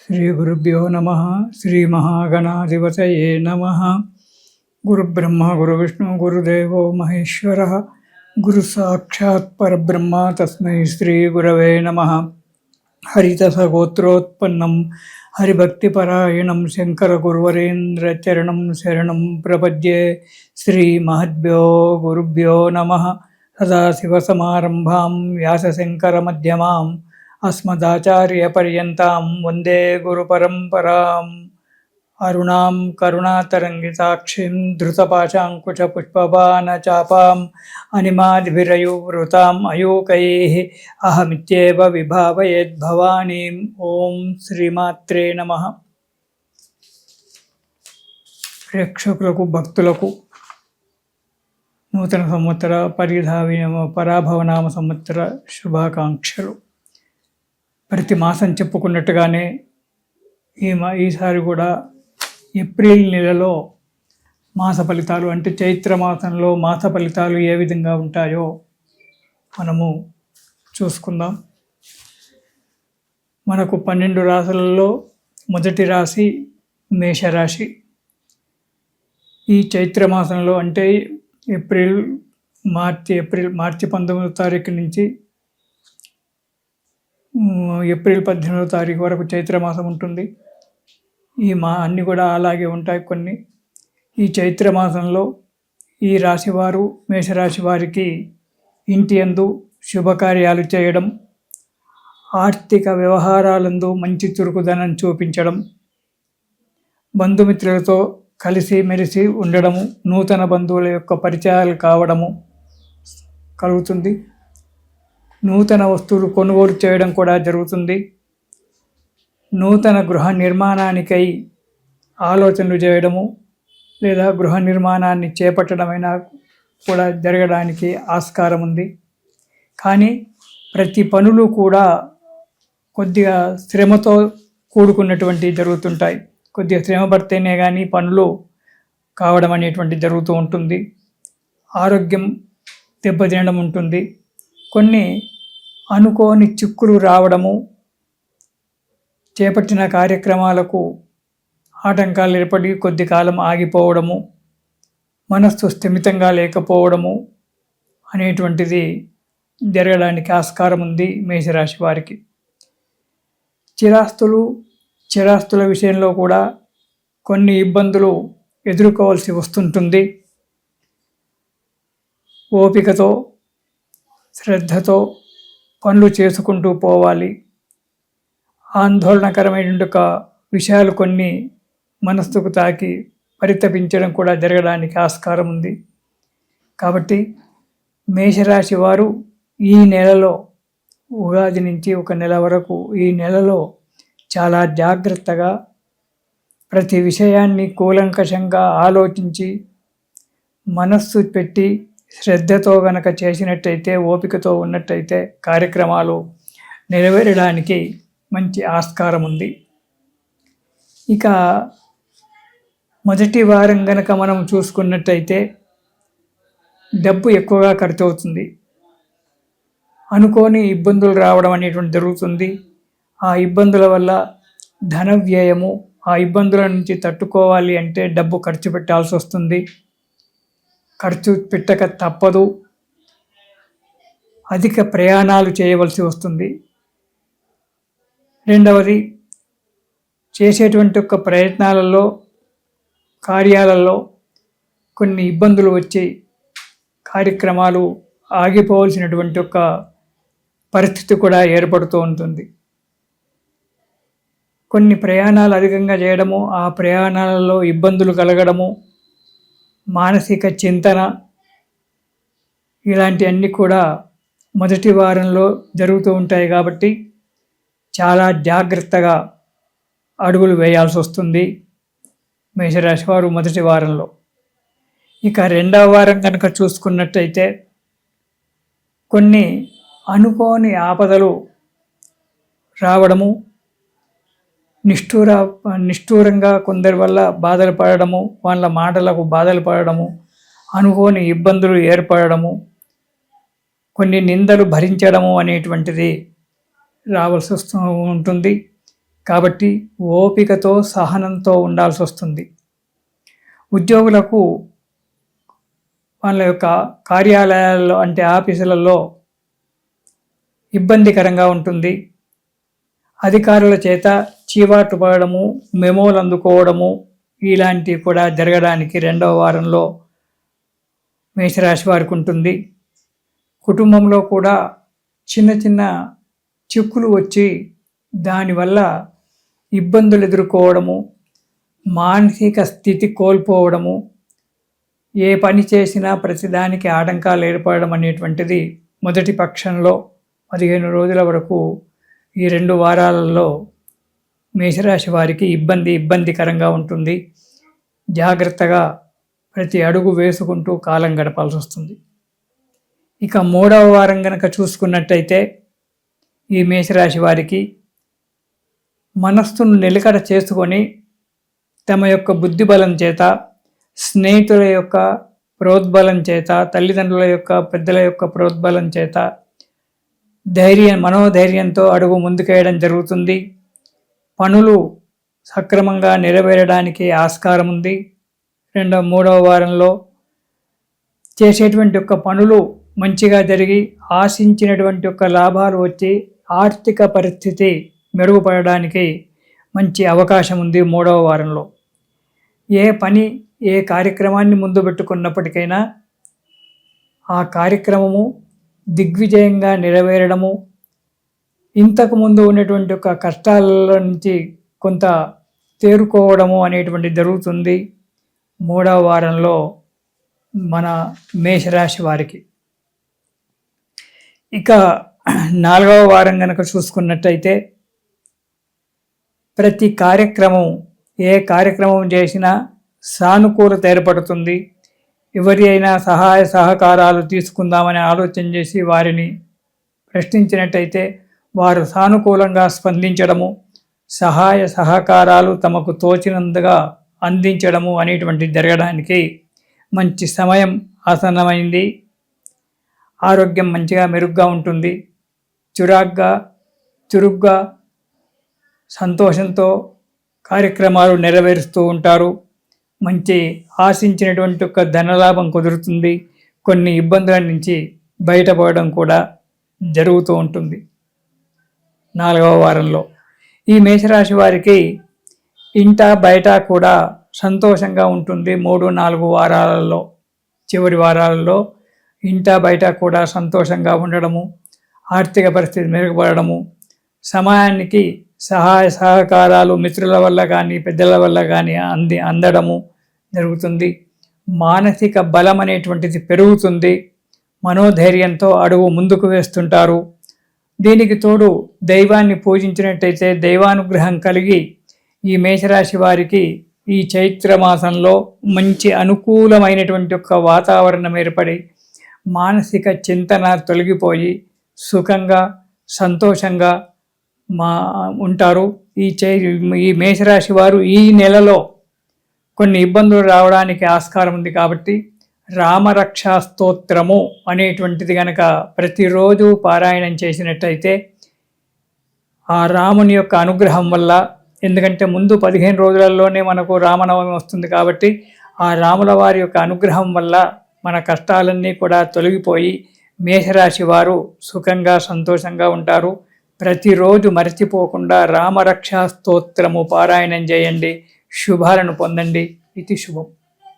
श्रीगुरुभ्यो नमः। श्रीमहागणाधिपतये नमः। गुरुब्रह्मा गुरुविष्णु गुरुदेवो महेश्वरः। गुरुसाक्षात् परब्रह्म तस्मै श्रीगुरवे नमः। हरितसगोत्रोत्पन्नं हरिभक्तिपरायणं शङ्करगुरुवरेन्द्रचरणं शरणं प्रपद्ये। श्रीमहद्भ्यो गुरुभ्यो नमः। सदाशिवसमारम्भां व्यासशङ्करमध्यमाम् अस्मदाचार्यपर्यन्तां वन्दे गुरुपरम्पराम्। अरुणां करुणातरङ्गिताक्षीं धृतपाशाङ्कुशपुष्पबाणचापाम् अनिमादिभिरयुवृताम् अयूकैः अहमित्येव विभावयेद्भवानीम्। ॐ श्रीमात्रे नमः। ప్రేక్షకులకు భక్తులకు నూతన సంవత్సర పరాభవనామ సంవత్సర శుభాకాంక్షలు. ప్రతి మాసం చెప్పుకున్నట్టుగానే ఈసారి కూడా ఏప్రిల్ నెలలో మాస ఫలితాలు అంటే చైత్ర మాసంలో మాస ఫలితాలు ఏ విధంగా ఉంటాయో మనము చూసుకుందాం. మనకు 12 రాశులలో మొదటి రాశి మేషరాశి. ఈ చైత్ర మాసంలో అంటే మార్చి 19వ తారీఖు నుంచి ఏప్రిల్ 18వ తారీఖు వరకు చైత్రమాసం ఉంటుంది. అన్నీ కూడా అలాగే ఉంటాయి కొన్ని. ఈ చైత్రమాసంలో ఈ రాశివారు మేషరాశి వారికి ఇంటి యందు శుభకార్యాలు చేయడం, ఆర్థిక వ్యవహారాలందు మంచి చురుకుదనం చూపించడం, బంధుమిత్రులతో కలిసి మెలిసి ఉండడము, నూతన బంధువుల యొక్క పరిచయాలు కావడము కలుగుతుంది. నూతన వస్తువులు కొనుగోలు చేయడం కూడా జరుగుతుంది. నూతన గృహ నిర్మాణానికై ఆలోచనలు చేయడము లేదా గృహ నిర్మాణాన్ని చేపట్టడమైనా కూడా జరగడానికి ఆస్కారం ఉంది. కానీ ప్రతి పనులు కూడా కొద్దిగా శ్రమతో కూడుకున్నటువంటి జరుగుతుంటాయి. కొద్దిగా శ్రమ పడితేనే కానీ పనులు కావడం అనేటువంటి జరుగుతూ ఉంటుంది. ఆరోగ్యం దెబ్బతినడం ఉంటుంది. కొన్ని అనుకోని చిక్కులు రావడము, చేపట్టిన కార్యక్రమాలకు ఆటంకాలు ఏర్పడి కొద్ది కాలం ఆగిపోవడము, మనస్సు స్థిమితంగా లేకపోవడము అనేటువంటిది జరగడానికి ఆస్కారం ఉంది మేషరాశి వారికి. చిరాస్తుల విషయంలో కూడా కొన్ని ఇబ్బందులు ఎదుర్కోవాల్సి వస్తుంటుంది. ఓపికతో శ్రద్ధతో పనులు చేసుకుంటూ పోవాలి. ఆందోళనకరమైన విషయాలు కొన్ని మనస్సుకు తాకి పరితపించడం కూడా జరగడానికి ఆస్కారం ఉంది. కాబట్టి మేషరాశి వారు ఈ నెలలో ఉగాది నుంచి ఒక నెల వరకు ఈ నెలలో చాలా జాగ్రత్తగా ప్రతి విషయాన్ని కూలంకషంగా ఆలోచించి మనస్సు పెట్టి శ్రద్ధతో గనక చేసినట్టయితే, ఓపికతో ఉన్నట్టయితే కార్యక్రమాలు నెరవేరడానికి మంచి ఆస్కారం ఉంది. ఇక మొదటి వారం గనక మనం చూసుకున్నట్టయితే డబ్బు ఎక్కువగా ఖర్చు అవుతుంది. అనుకోని ఇబ్బందులు రావడం అనేటువంటి జరుగుతుంది. ఆ ఇబ్బందుల వల్ల ధన వ్యయము, ఆ ఇబ్బందుల నుంచి తట్టుకోవాలి అంటే డబ్బు ఖర్చు పెట్టాల్సి వస్తుంది. ఖర్చు పెట్టక తప్పదు. అధిక ప్రయాణాలు చేయవలసి వస్తుంది. రెండవది, చేసేటువంటి ప్రయత్నాలలో కార్యాలలో కొన్ని ఇబ్బందులు వచ్చి కార్యక్రమాలు ఆగిపోవలసినటువంటి పరిస్థితి కూడా ఏర్పడుతూ ఉంటుంది. కొన్ని ప్రయాణాలు అధికంగా చేయడము, ఆ ప్రయాణాలలో ఇబ్బందులు కలగడము, మానసిక చింతన ఇలాంటివన్నీ కూడా మొదటి వారంలో జరుగుతూ ఉంటాయి. కాబట్టి చాలా జాగ్రత్తగా అడుగులు వేయాల్సి వస్తుంది మేషరాశి వారు మొదటి వారంలో. ఇక రెండవ వారం కనుక చూసుకున్నట్టయితే కొన్ని అనుకోని ఆపదలు రావడము, నిష్ఠూరంగా కొందరి వల్ల బాధలు పడడము, వాళ్ళ మాటలకు బాధలు పడడము, అనుకోని ఇబ్బందులు ఏర్పడము, కొన్ని నిందలు భరించడము అనేటువంటిది రావాల్సి ఉంటుంది. కాబట్టి ఓపికతో సహనంతో ఉండాల్సి వస్తుంది. ఉద్యోగులకు వాళ్ళ యొక్క కార్యాలయాల్లో అంటే ఆఫీసులలో ఇబ్బందికరంగా ఉంటుంది. అధికారుల చేత చీవాటు పడడము, మెమోలు అందుకోవడము ఇలాంటివి కూడా జరగడానికి 2వ వారంలో మేషరాశి వారికి ఉంటుంది. కుటుంబంలో కూడా చిన్న చిన్న చిక్కులు వచ్చి దానివల్ల ఇబ్బందులు ఎదుర్కోవడము, మానసిక స్థితి కోల్పోవడము, ఏ పని చేసినా ప్రతిదానికి ఆటంకాలు ఏర్పడడం అనేటువంటిది మొదటి పక్షంలో 15 రోజుల వరకు ఈ 2 వారాలలో మేషరాశి వారికి ఇబ్బందికరంగా ఉంటుంది. జాగ్రత్తగా ప్రతి అడుగు వేసుకుంటూ కాలం గడపాల్సి వస్తుంది. ఇక 3వ వారం కనుక చూసుకున్నట్టయితే ఈ మేషరాశి వారికి మనస్సును నిలకడ చేసుకొని తమ యొక్క బుద్ధిబలం చేత, స్నేహితుల యొక్క ప్రోద్బలం చేత, తల్లిదండ్రుల యొక్క పెద్దల యొక్క ప్రోద్బలం చేత మనోధైర్యంతో అడుగు ముందుకేయడం జరుగుతుంది. పనులు సక్రమంగా నెరవేరడానికి ఆస్కారం ఉంది. 3వ వారంలో చేసేటువంటి యొక్క పనులు మంచిగా జరిగి ఆశించినటువంటి యొక్క లాభాలు వచ్చి ఆర్థిక పరిస్థితి మెరుగుపడడానికి మంచి అవకాశం ఉంది 3వ వారంలో. ఏ కార్యక్రమాన్ని ముందు పెట్టుకున్నప్పటికైనా ఆ కార్యక్రమము దిగ్విజయంగా నెరవేరడము, ఇంతకుముందు ఉన్నటువంటి ఒక కష్టాల నుంచి కొంత తేరుకోవడము అనేటువంటి జరుగుతుంది 3వ వారంలో మన మేషరాశి వారికి. ఇక 4వ వారం కనుక చూసుకున్నట్టయితే ప్రతి ఏ కార్యక్రమం చేసినా సానుకూలత ఏర్పడుతుంది. ఎవరి అయినా సహాయ సహకారాలు తీసుకుందామని ఆలోచన చేసి వారిని ప్రశ్నించినట్టయితే వారు సానుకూలంగా స్పందించడము, సహాయ సహకారాలు తమకు తోచినందుగా అందించడము అనేటువంటి జరగడానికి మంచి సమయం ఆసన్నమైంది. ఆరోగ్యం మంచిగా మెరుగ్గా ఉంటుంది. చురుగ్గా సంతోషంతో కార్యక్రమాలు నెరవేరుస్తూ ఉంటారు. మంచి ఆశించినటువంటి ఒక ధనలాభం కుదురుతుంది. కొన్ని ఇబ్బందుల నుంచి బయటపడడం కూడా జరుగుతూ ఉంటుంది 4వ వారంలో. ఈ మేషరాశి వారికి ఇంట బయట కూడా సంతోషంగా ఉంటుంది. 3-4 వారాలలో, చివరి వారాలలో ఇంట బయట కూడా సంతోషంగా ఉండడము, ఆర్థిక పరిస్థితి మెరుగుపడము, సమయానికి సహాయ సహకారాలు మిత్రుల వల్ల కానీ పెద్దల వల్ల కానీ అందడము జరుగుతుంది. మానసిక బలం అనేటువంటిది పెరుగుతుంది. మనోధైర్యంతో అడుగు ముందుకు వేస్తుంటారు. దీనికి తోడు దైవాన్ని పూజించినట్టయితే దైవానుగ్రహం కలిగి ఈ మేషరాశి వారికి ఈ చైత్ర మాసంలో మంచి అనుకూలమైనటువంటి ఒక వాతావరణం ఏర్పడి మానసిక చింతన తొలగిపోయి సుఖంగా సంతోషంగా ఉంటారు. ఈ మేషరాశి వారు ఈ నెలలో కొన్ని ఇబ్బందులు రావడానికి ఆస్కారం ఉంది. కాబట్టి రామరక్షా స్తోత్రము అనేటువంటిది కనుక ప్రతిరోజు పారాయణం చేసినట్టయితే ఆ రాముని యొక్క అనుగ్రహం వల్ల, ఎందుకంటే ముందు 15 రోజులలోనే మనకు రామనవమి వస్తుంది కాబట్టి ఆ రాముల వారి యొక్క అనుగ్రహం వల్ల మన కష్టాలన్నీ కూడా తొలగిపోయి మేషరాశి వారు సుఖంగా సంతోషంగా ఉంటారు. ప్రతిరోజు మరచిపోకుండా రామరక్షా స్తోత్రము పారాయణం చేయండి. శుభాలను పొందండి. ఇది శుభం.